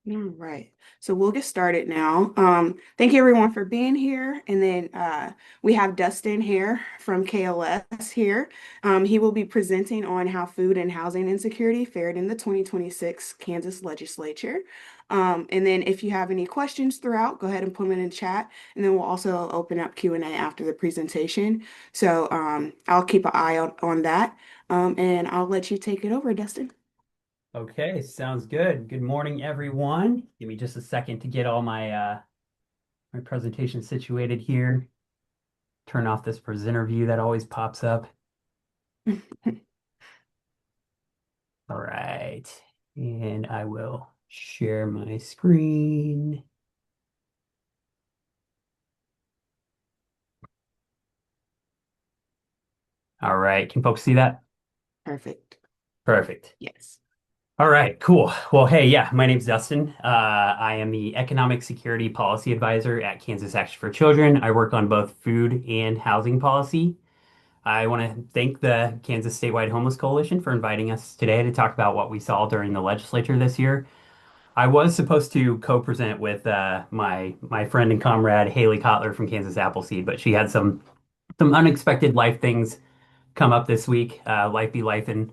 All right. So we'll get started now. Thank you everyone for being here. And then we have Dustin here from KLS here. He will be presenting on how food and housing insecurity fared in the 2026 Kansas Legislature. And then if you have any questions throughout, go ahead and put them in the chat. And then we'll also open up Q&A after the presentation. So I'll keep an eye on that. And I'll let you take it over, Dustin. Okay, sounds good. Good morning, everyone. Give me just a second to get all my presentation situated here. Turn off this presenter view that always pops up. All right. And I will share my screen. All right. Can folks see that? Perfect. Perfect. Yes. All right, cool. Well, hey, yeah, my name's Dustin. I am the Economic Security Policy Advisor at Kansas Action for Children. I work on both food and housing policy. I want to thank the Kansas Statewide Homeless Coalition for inviting us today to talk about what we saw during the legislature this year. I was supposed to co-present with my friend and comrade Haley Kotler from Kansas Appleseed, but she had some unexpected life things come up this week. Life be life, and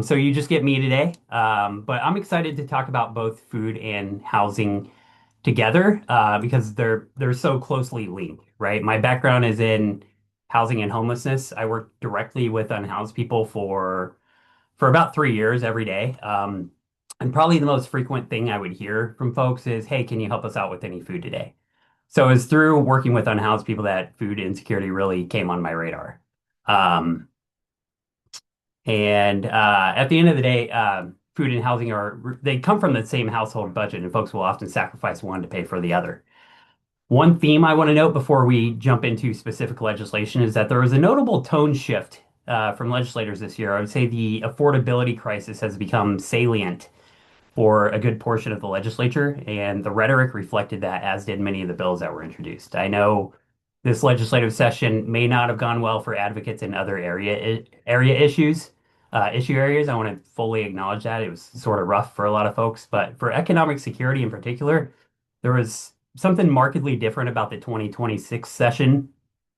so you just get me today. But I'm excited to talk about both food and housing together because they're so closely linked, right? My background is in housing and homelessness. I work directly with unhoused people for about 3 years every day. And probably the most frequent thing I would hear from folks is, "Hey, can you help us out with any food today?" So it's through working with unhoused people that food insecurity really came on my radar. Um, and at the end of the day, food and housing they come from the same household budget, and folks will often sacrifice one to pay for the other. One theme I want to note before we jump into specific legislation is that there was a notable tone shift from legislators this year. I would say the affordability crisis has become salient for a good portion of the legislature, and the rhetoric reflected that, as did many of the bills that were introduced. I know this legislative session may not have gone well for advocates in other issue areas. I want to fully acknowledge that it was sort of rough for a lot of folks, but for economic security in particular, there was something markedly different about the 2026 session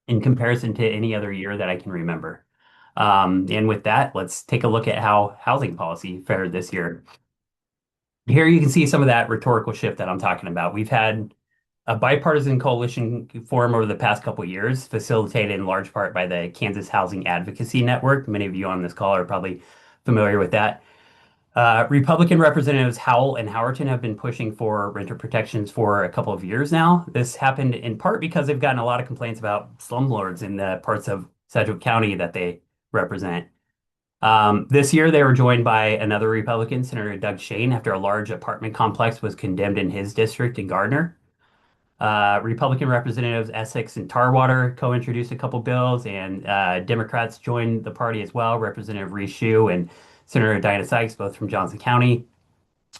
in comparison to any other year that I can remember. And with that, let's take a look at how housing policy fared this year. Here you can see some of that rhetorical shift that I'm talking about. We've had a bipartisan coalition form over the past couple of years, facilitated in large part by the Kansas Housing Advocacy Network. Many of you on this call are probably familiar with that. Republican Representatives Howell and Howerton have been pushing for renter protections for a couple of years now. This happened in part because they've gotten a lot of complaints about slumlords in the parts of Sedgwick County that they represent. This year, they were joined by another Republican, Senator Doug Shane, after a large apartment complex was condemned in his district in Gardner. Republican Representatives Essex and Tarwater co-introduced a couple bills, and Democrats joined the party as well. Representative Reese Shue and Senator Diana Sykes, both from Johnson County,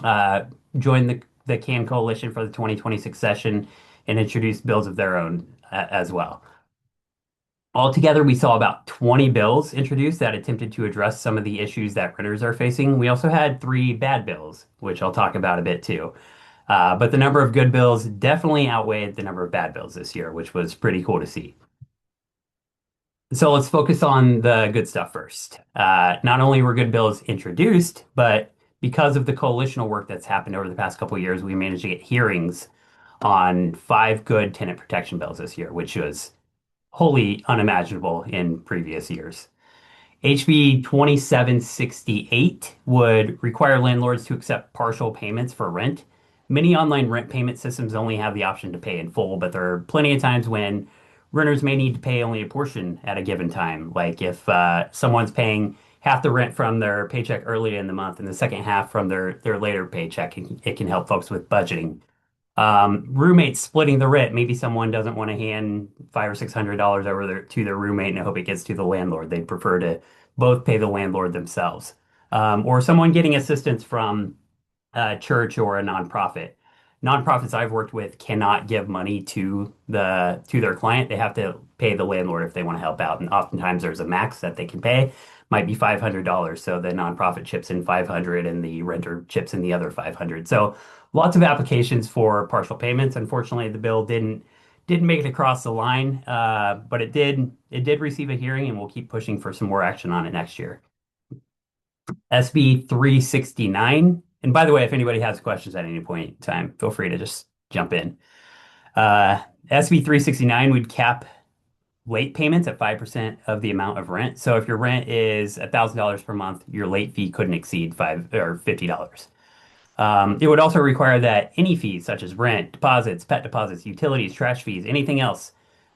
uh, joined the CAN coalition for the 2026 session and introduced bills of their own as well. Altogether, we saw about 20 bills introduced that attempted to address some of the issues that renters are facing. We also had three bad bills, which I'll talk about a bit too. But the number of good bills definitely outweighed the number of bad bills this year, which was pretty cool to see. So let's focus on the good stuff first. Not only were good bills introduced, but because of the coalitional work that's happened over the past couple of years, we managed to get hearings on five good tenant protection bills this year, which was wholly unimaginable in previous years. HB 2768 would require landlords to accept partial payments for rent. Many online rent payment systems only have the option to pay in full, but there are plenty of times when renters may need to pay only a portion at a given time. Like if someone's paying half the rent from their paycheck early in the month and the second half from their later paycheck, it can help folks with budgeting. Roommates splitting the rent. Maybe someone doesn't want to hand $500 or $600 over to their roommate and hope it gets to the landlord. They'd prefer to both pay the landlord themselves. Or someone getting assistance from a church or a nonprofit. nonprofits I've worked with cannot give money to their client. They have to pay the landlord if they want to help out. And oftentimes there's a max that they can pay, might be $500. So the nonprofit chips in 500 and the renter chips in the other 500. So lots of applications for partial payments. Unfortunately, the bill didn't make it across the line, but it did receive a hearing, and we'll keep pushing for some more action on it next year. SB 369. And by the way, if anybody has questions at any point in time, feel free to just jump in. SB 369 would cap late payments at 5% of the amount of rent. So if your rent is $1,000 per month, your late fee couldn't exceed $50. It would also require that any fees such as rent, deposits, pet deposits, utilities, trash fees, anything else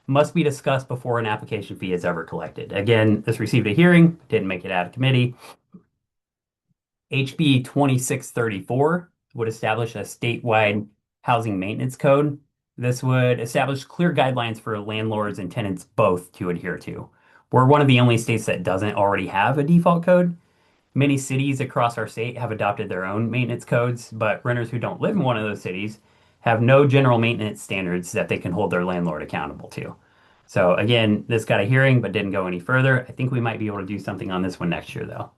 must be discussed before an application fee is ever collected. Again, this received a hearing, didn't make it out of committee. HB 2634 would establish a statewide housing maintenance code. This would establish clear guidelines for landlords and tenants both to adhere to. We're one of the only states that doesn't already have a default code. Many cities across our state have adopted their own maintenance codes, but renters who don't live in one of those cities have no general maintenance standards that they can hold their landlord accountable to. So again, this got a hearing but didn't go any further. I think we might be able to do something on this one next year, though.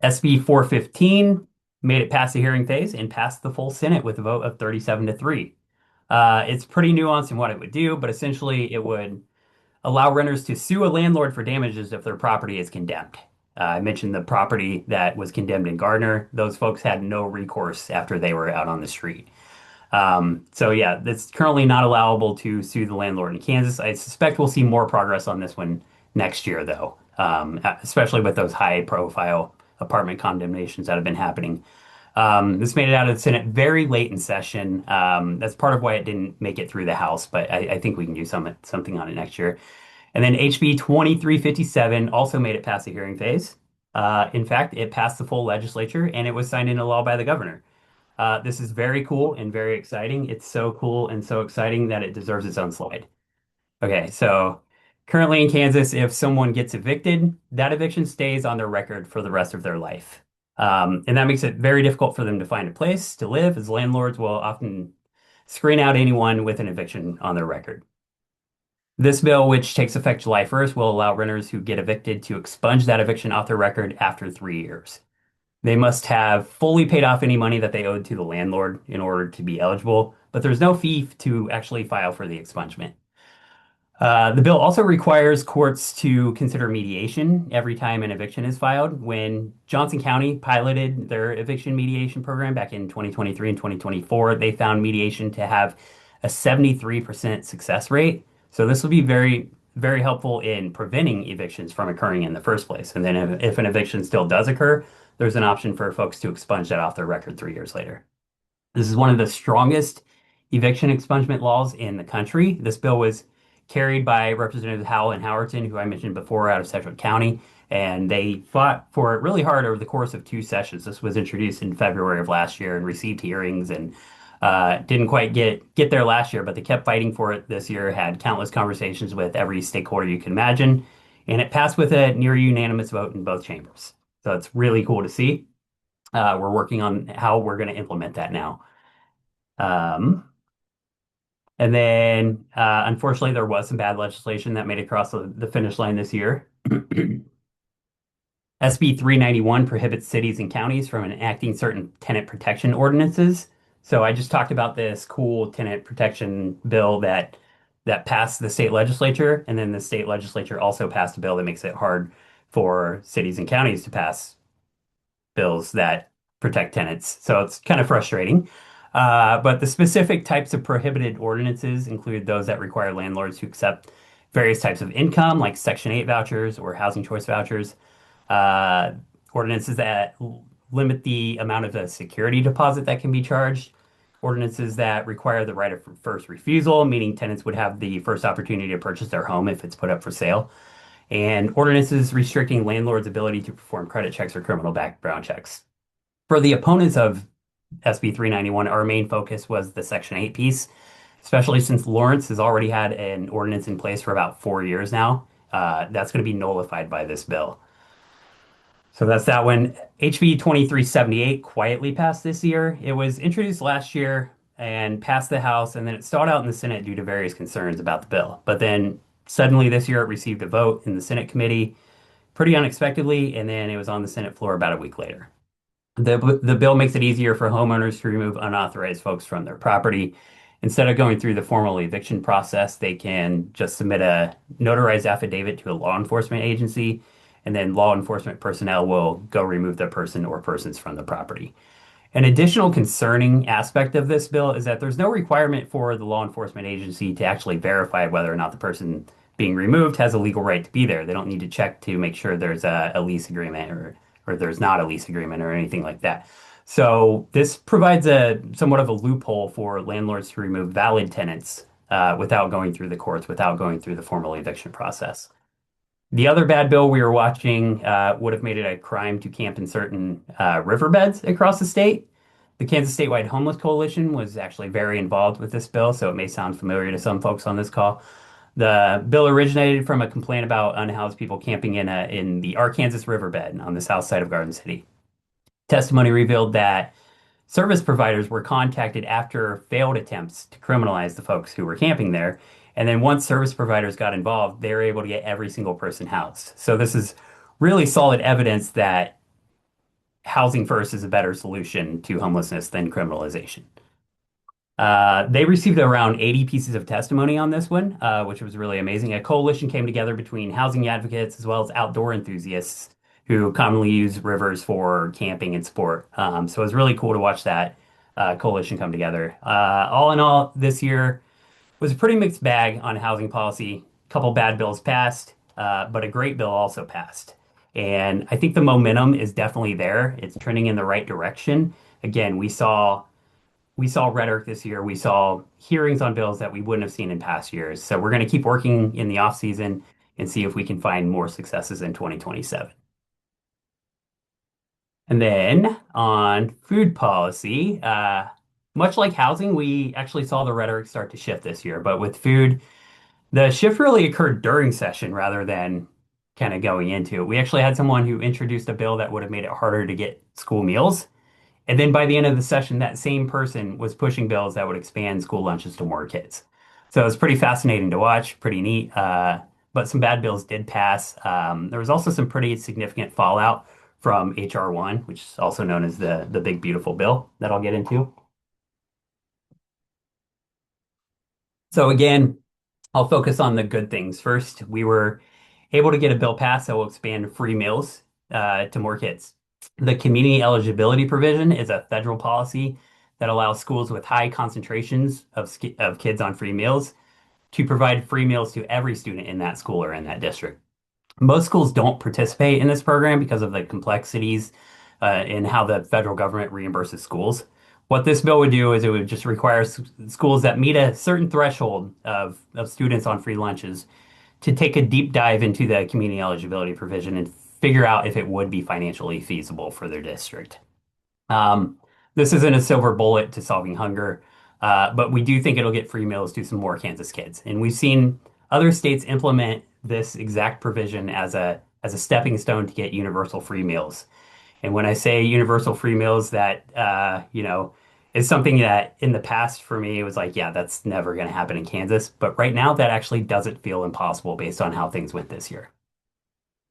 SB 415 made it past the hearing phase and passed the full Senate with a vote of 37 to 3. It's pretty nuanced in what it would do, but essentially it would allow renters to sue a landlord for damages if their property is condemned. I mentioned the property that was condemned in Gardner. Those folks had no recourse after they were out on the street. So yeah, it's currently not allowable to sue the landlord in Kansas. I suspect we'll see more progress on this one next year, though, especially with those high-profile apartment condemnations that have been happening. This made it out of the Senate very late in session. That's part of why it didn't make it through the House, but I think we can do something on it next year. And then HB 2357 also made it past the hearing phase. In fact, it passed the full legislature and it was signed into law by the governor. This is very cool and very exciting. It's so cool and so exciting that it deserves its own slide. Okay, so currently in Kansas, if someone gets evicted, that eviction stays on their record for the rest of their life. And that makes it very difficult for them to find a place to live, as landlords will often screen out anyone with an eviction on their record. This bill, which takes effect July 1st, will allow renters who get evicted to expunge that eviction off their record after 3 years. They must have fully paid off any money that they owed to the landlord in order to be eligible, but there's no fee to actually file for the expungement. The bill also requires courts to consider mediation every time an eviction is filed. When Johnson County piloted their eviction mediation program back in 2023 and 2024, they found mediation to have a 73% success rate. So this will be very, very helpful in preventing evictions from occurring in the first place. And then if an eviction still does occur, there's an option for folks to expunge that off their record 3 years later. This is one of the strongest eviction expungement laws in the country. This bill was carried by Representatives Howell and Howerton, who I mentioned before, out of Sedgwick County, and they fought for it really hard over the course of 2 sessions. This was introduced in February of last year and received hearings and didn't quite get there last year, but they kept fighting for it this year, had countless conversations with every stakeholder you can imagine, and it passed with a near unanimous vote in both chambers. So it's really cool to see. We're working on how we're going to implement that now. And then, unfortunately, there was some bad legislation that made it across the finish line this year. SB 391 prohibits cities and counties from enacting certain tenant protection ordinances. So I just talked about this cool tenant protection bill that passed the state legislature, and then the state legislature also passed a bill that makes it hard for cities and counties to pass bills that protect tenants. So it's kind of frustrating. But the specific types of prohibited ordinances include those that require landlords to accept various types of income, like Section 8 vouchers or housing choice vouchers, uh, ordinances that limit the amount of the security deposit that can be charged, ordinances that require the right of first refusal, meaning tenants would have the first opportunity to purchase their home if it's put up for sale, and ordinances restricting landlords' ability to perform credit checks or criminal background checks. For the opponents of SB 391, our main focus was the Section 8 piece, especially since Lawrence has already had an ordinance in place for about 4 years now. That's going to be nullified by this bill. So that's that one. HB 2378 quietly passed this year. It was introduced last year and passed the House, and then it stalled out in the Senate due to various concerns about the bill. But then suddenly this year it received a vote in the Senate committee pretty unexpectedly, and then it was on the Senate floor about a week later. The bill makes it easier for homeowners to remove unauthorized folks from their property. Instead of going through the formal eviction process, they can just submit a notarized affidavit to a law enforcement agency, and then law enforcement personnel will go remove the person or persons from the property. An additional concerning aspect of this bill is that there's no requirement for the law enforcement agency to actually verify whether or not the person being removed has a legal right to be there. They don't need to check to make sure there's a lease agreement or there's not a lease agreement or anything like that. So this provides a somewhat of a loophole for landlords to remove valid tenants without going through the courts, without going through the formal eviction process. The other bad bill we were watching would have made it a crime to camp in certain riverbeds across the state. The Kansas Statewide Homeless Coalition was actually very involved with this bill, so it may sound familiar to some folks on this call. The bill originated from a complaint about unhoused people camping in the Arkansas riverbed on the south side of Garden City. Testimony revealed that service providers were contacted after failed attempts to criminalize the folks who were camping there. And then once service providers got involved, they were able to get every single person housed. So this is really solid evidence that housing first is a better solution to homelessness than criminalization. They received around 80 pieces of testimony on this one, which was really amazing. A coalition came together between housing advocates as well as outdoor enthusiasts who commonly use rivers for camping and sport. So it was really cool to watch that coalition come together. All in all, this year was a pretty mixed bag on housing policy. A couple bad bills passed, but a great bill also passed. And I think the momentum is definitely there. It's trending in the right direction. Again, we saw rhetoric this year. We saw hearings on bills that we wouldn't have seen in past years. So we're going to keep working in the off season and see if we can find more successes in 2027. And then on food policy, much like housing, we actually saw the rhetoric start to shift this year. But with food, the shift really occurred during session rather than kind of going into it. We actually had someone who introduced a bill that would have made it harder to get school meals. And then by the end of the session, that same person was pushing bills that would expand school lunches to more kids. So it was pretty fascinating to watch, pretty neat. But some bad bills did pass. There was also some pretty significant fallout from HR 1, which is also known as the Big Beautiful Bill that I'll get into. So again, I'll focus on the good things first. We were able to get a bill passed that will expand free meals to more kids. The community eligibility provision is a federal policy that allows schools with high concentrations of kids on free meals to provide free meals to every student in that school or in that district. Most schools don't participate in this program because of the complexities in how the federal government reimburses schools. What this bill would do is it would just require schools that meet a certain threshold of students on free lunches to take a deep dive into the community eligibility provision and figure out if it would be financially feasible for their district. Um, this isn't a silver bullet to solving hunger, but we do think it'll get free meals to some more Kansas kids. And we've seen other states implement this exact provision as a stepping stone to get universal free meals. And when I say universal free meals, that is something that in the past for me it was like, yeah, that's never going to happen in Kansas. But right now, that actually doesn't feel impossible based on how things went this year.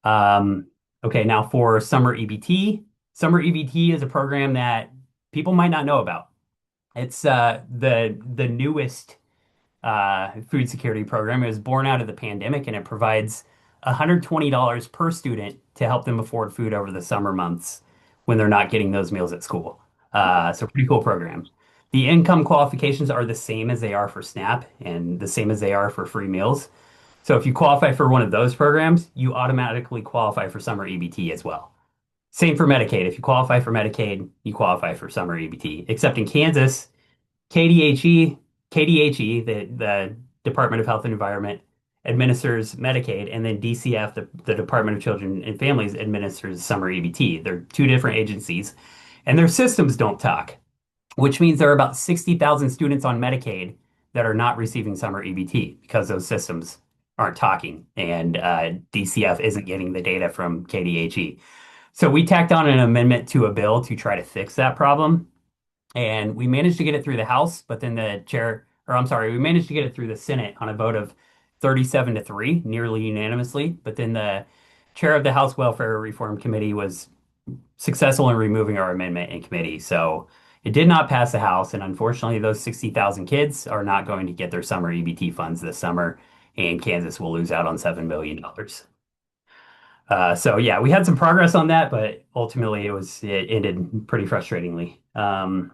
Um, okay, now for summer EBT. Summer EBT is a program that people might not know about. It's the newest food security program. It was born out of the pandemic and it provides $120 per student to help them afford food over the summer months when they're not getting those meals at school. So pretty cool program. The income qualifications are the same as they are for SNAP and the same as they are for free meals. So if you qualify for one of those programs, you automatically qualify for summer EBT as well. Same for Medicaid. If you qualify for Medicaid, you qualify for summer EBT. Except in Kansas, KDHE, KDHE, the Department of Health and Environment, administers Medicaid, and then DCF, the Department of Children and Families, administers summer EBT. They're two different agencies, and their systems don't talk, which means there are about 60,000 students on Medicaid that are not receiving summer EBT because those systems aren't talking, and DCF isn't getting the data from KDHE. So we tacked on an amendment to a bill to try to fix that problem. And we managed to get it through the House, but then the chair, or I'm sorry, we managed to get it through the Senate on a vote of 37 to 3, nearly unanimously. But then the chair of the House Welfare Reform Committee was successful in removing our amendment in committee. So it did not pass the House. And unfortunately, those 60,000 kids are not going to get their summer EBT funds this summer. And Kansas will lose out on $7 billion. So yeah, we had some progress on that, but ultimately it ended pretty frustratingly. And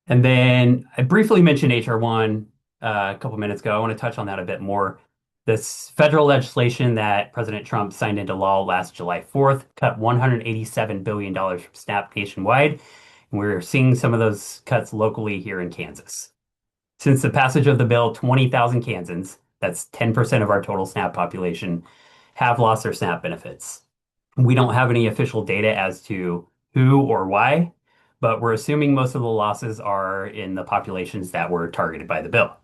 then I briefly mentioned HR 1 a couple minutes ago. I want to touch on that a bit more. This federal legislation that President Trump signed into law last July 4th cut $187 billion from SNAP nationwide. And we're seeing some of those cuts locally here in Kansas. Since the passage of the bill, 20,000 Kansans, that's 10% of our total SNAP population, have lost their SNAP benefits. We don't have any official data as to who or why, but we're assuming most of the losses are in the populations that were targeted by the bill.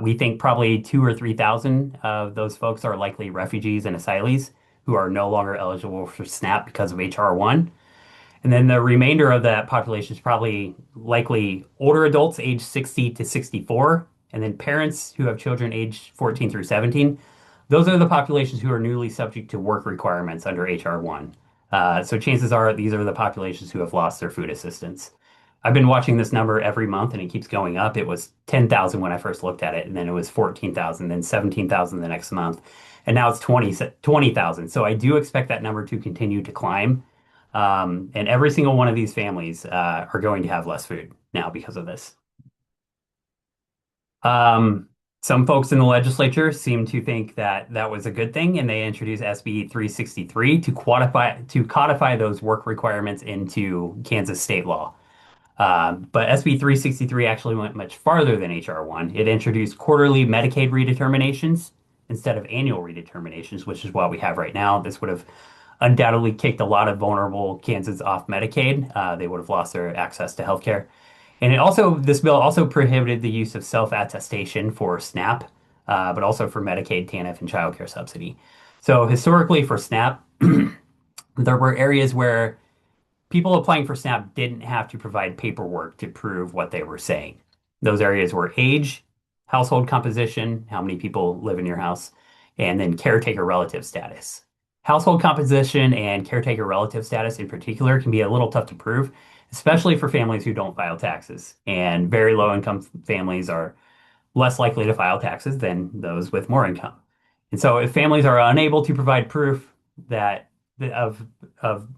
We think probably 2 or 3,000 of those folks are likely refugees and asylees who are no longer eligible for SNAP because of HR 1. And then the remainder of that population is probably likely older adults aged 60 to 64, and then parents who have children aged 14 through 17. Those are the populations who are newly subject to work requirements under HR 1. So chances are these are the populations who have lost their food assistance. I've been watching this number every month and it keeps going up. It was 10,000 when I first looked at it, and then it was 14,000, then 17,000 the next month, and now it's 20,000. So I do expect that number to continue to climb. And every single one of these families are going to have less food now because of this. Um, some folks in the legislature seem to think that that was a good thing, and they introduced SB 363 to codify those work requirements into Kansas state law. But SB 363 actually went much farther than HR 1. It introduced quarterly Medicaid redeterminations instead of annual redeterminations, which is what we have right now. This would have undoubtedly kicked a lot of vulnerable Kansans off Medicaid. They would have lost their access to healthcare. And this bill also prohibited the use of self-attestation for SNAP, but also for Medicaid, TANF, and child care subsidy. So historically for SNAP, there were areas where people applying for SNAP didn't have to provide paperwork to prove what they were saying. Those areas were age, household composition, how many people live in your house, and then caretaker relative status. Household composition and caretaker relative status in particular can be a little tough to prove, especially for families who don't file taxes. And very low income families are less likely to file taxes than those with more income. And so if families are unable to provide proof that of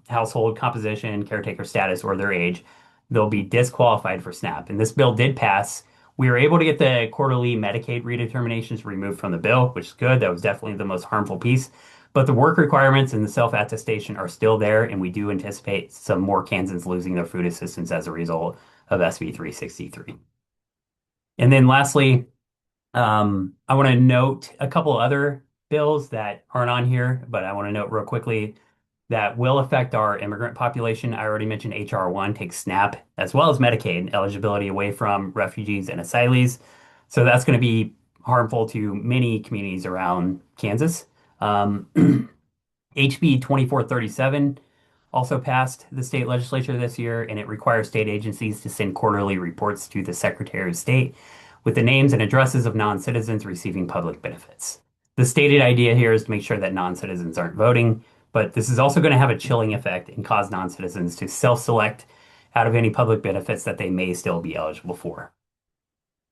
household composition, caretaker status, or their age, they'll be disqualified for SNAP. And this bill did pass. We were able to get the quarterly Medicaid redeterminations removed from the bill, which is good. That was definitely the most harmful piece. But the work requirements and the self-attestation are still there, and we do anticipate some more Kansans losing their food assistance as a result of SB 363. And then lastly, I want to note a couple other bills that aren't on here, but I want to note real quickly that will affect our immigrant population. I already mentioned HR 1 takes SNAP as well as Medicaid eligibility away from refugees and asylees. So that's going to be harmful to many communities around Kansas. HB 2437 also passed the state legislature this year, and it requires state agencies to send quarterly reports to the Secretary of State with the names and addresses of non-citizens receiving public benefits. The stated idea here is to make sure that non-citizens aren't voting, but this is also going to have a chilling effect and cause non-citizens to self-select out of any public benefits that they may still be eligible for.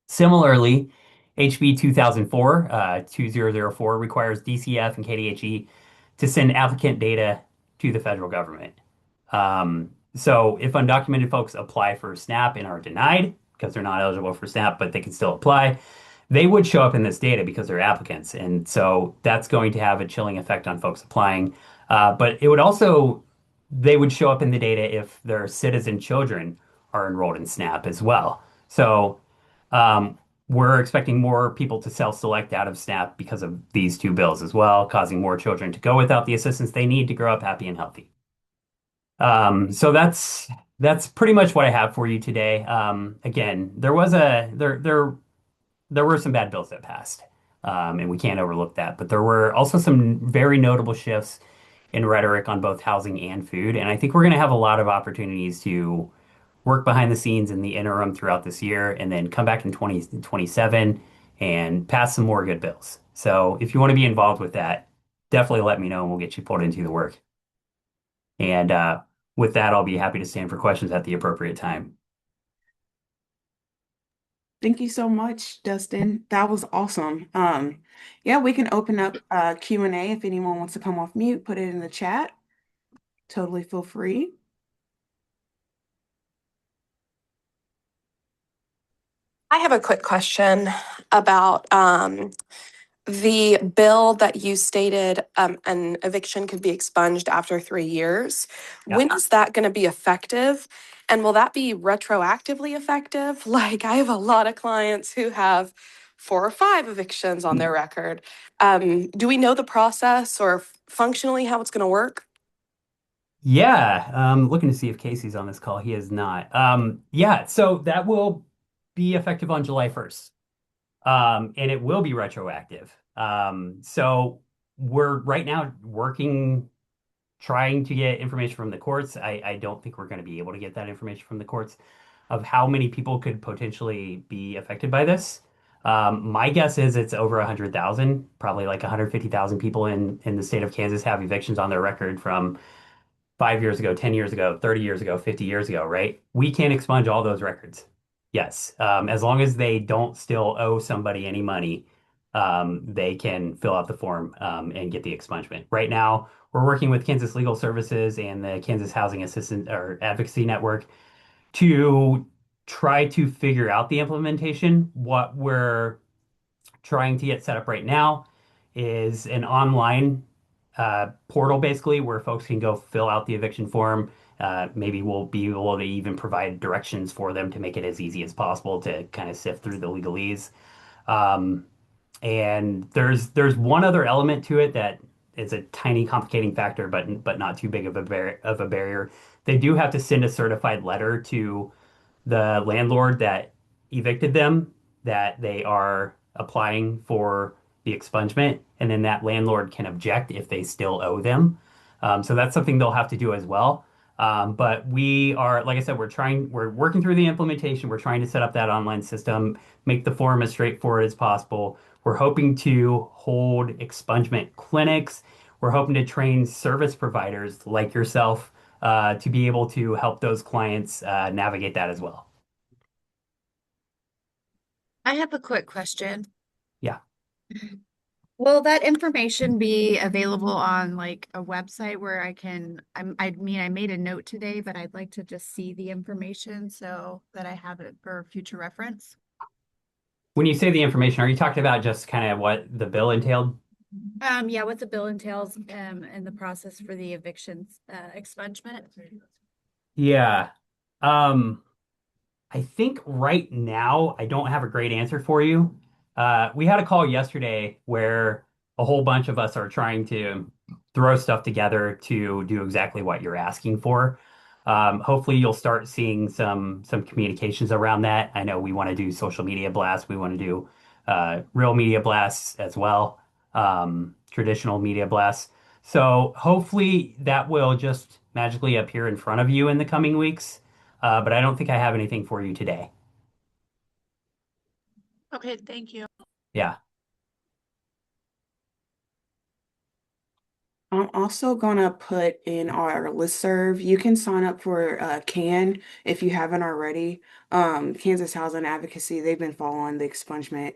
Similarly, HB 2004 requires DCF and KDHE to send applicant data to the federal government. So if undocumented folks apply for SNAP and are denied because they're not eligible for SNAP, but they can still apply, they would show up in this data because they're applicants. And so that's going to have a chilling effect on folks applying. But it would also, they would show up in the data if their citizen children are enrolled in SNAP as well. So we're expecting more people to self-select out of SNAP because of these two bills as well, causing more children to go without the assistance they need to grow up happy and healthy. So that's pretty much what I have for you today. Again, there were some bad bills that passed, and we can't overlook that. But there were also some very notable shifts and rhetoric on both housing and food. And I think we're going to have a lot of opportunities to work behind the scenes in the interim throughout this year and then come back in 2027 and pass some more good bills. So if you want to be involved with that, definitely let me know and we'll get you pulled into the work. And with that, I'll be happy to stand for questions at the appropriate time. Thank you so much, Dustin. That was awesome. Yeah, we can open up Q&A if anyone wants to come off mute, put it in the chat. Totally feel free. I have a quick question about the bill that you stated an eviction could be expunged after 3 years. Yeah. When is that going to be effective? And will that be retroactively effective? Like, I have a lot of clients who have 4 or 5 evictions on their record. Do we know the process or functionally how it's going to work? Yeah, looking to see if Casey's on this call. He is not. Yeah, so that will be effective on July 1st. And it will be retroactive. So we're right now working, trying to get information from the courts. I don't think we're going to be able to get that information from the courts of how many people could potentially be affected by this. My guess is it's over 100,000, probably like 150,000 people in the state of Kansas have evictions on their record from 5 years ago, 10 years ago, 30 years ago, 50 years ago, right? We can't expunge all those records. Yes. As long as they don't still owe somebody any money, they can fill out the form and get the expungement. Right now, we're working with Kansas Legal Services and the Kansas Housing Assistant or Advocacy Network to try to figure out the implementation. What we're trying to get set up right now is an online portal basically where folks can go fill out the eviction form. Maybe we'll be able to even provide directions for them to make it as easy as possible to kind of sift through the legalese. Um, and there's one other element to it that is a tiny complicating factor, but not too big of a barrier. They do have to send a certified letter to the landlord that evicted them that they are applying for the expungement, and then that landlord can object if they still owe them. So that's something they'll have to do as well. But we are, like I said, we're working through the implementation. We're trying to set up that online system, make the form as straightforward as possible. We're hoping to hold expungement clinics. We're hoping to train service providers like yourself to be able to help those clients navigate that as well. I have a quick question. Yeah. Will that information be available on like a website where I mean, I made a note today, but I'd like to just see the information so that I have it for future reference. When you say the information, are you talking about just kind of what the bill entailed? Yeah, what the bill entails, and the process for the evictions, expungement. Yeah. Um, I think right now I don't have a great answer for you. We had a call yesterday where a whole bunch of us are trying to throw stuff together to do exactly what you're asking for. Hopefully you'll start seeing some communications around that. I know we want to do social media blasts. We want to do real media blasts as well, traditional media blasts. So hopefully that will just magically appear in front of you in the coming weeks. But I don't think I have anything for you today. Okay, thank you. Yeah. I'm also gonna put in our listserv. You can sign up for CAN if you haven't already. Kansas Housing Advocacy, they've been following the expungement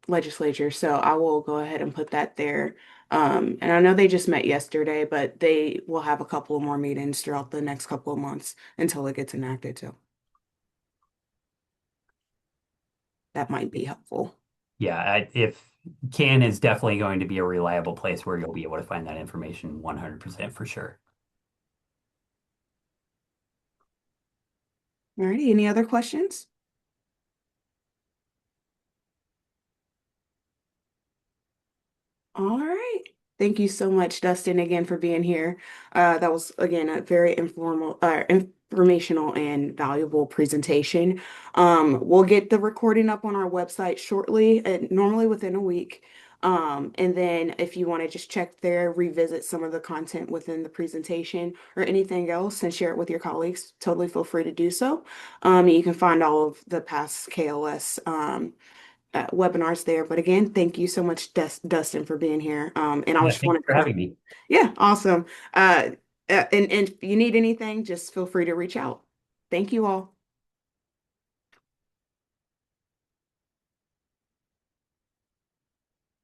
legislature, so I will go ahead and put that there. And I know they just met yesterday, but they will have a couple of more meetings throughout the next couple of months until it gets enacted too. That might be helpful. Yeah. If CAN is definitely going to be a reliable place where you'll be able to find that information 100% for sure. Alrighty, any other questions? All right. Thank you so much, Dustin, again for being here. That was again a very informational and valuable presentation. We'll get the recording up on our website shortly, normally within a week. And then if you want to just check there, revisit some of the content within the presentation or anything else and share it with your colleagues, totally feel free to do so. You can find all of the past KLS webinars there. But again, thank you so much, Dustin, for being here. And I Yeah, just thanks wanted for to, having me. yeah, awesome. And if you need anything, just feel free to reach out. Thank you all.